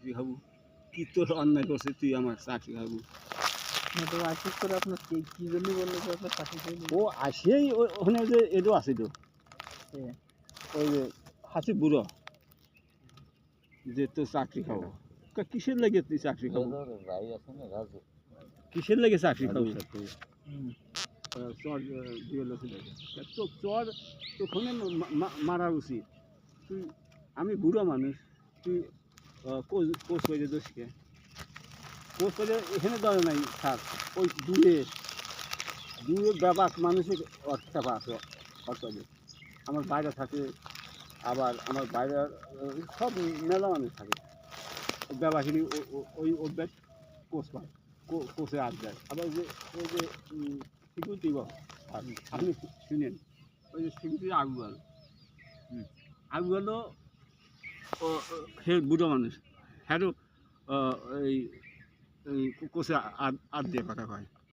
চাকরি খাবো? কি তোর অন্যায় করছে তুই আমার চাকরি খাবো? না তো আশিস করে আপনার কি জন্য বললো যে আপনার চাকরি চাই? ও আসেই ওখানে যে এটো আছে তো ওই যে হাসি বুড়ো যে তোর চাকরি খাবো। কিসের লেগে তুই চাকরি খাবো? কিসের লেগে চাকরি খাবো? চর দিয়ে লোকে দেখে তো চর তোখানে মারা উচিত। তুই আমি বুড়ো মানুষ, তুই কোচ করে দোষকে কোচ করে এখানে দরে নাই থাক। ওই দূরে দূরে ব্যাপার মানুষের চাপা আছে অর্থাৎ আমার বাইরে থাকে, আবার আমার বাইরে সব মেলা মানুষ থাকে ব্যবসায়ী ওই অভ্যাস কোচ পায়, কোচে আট যায়। আবার যে ওই যে সিকিউরিটি আপনি শুনেন ওই যে সিকিউরিটি আগুয়াল আগুয়ালও সে বুড়ো মানুষ হ্যাঁ এই কোচে আট দিয়ে কথা কয়।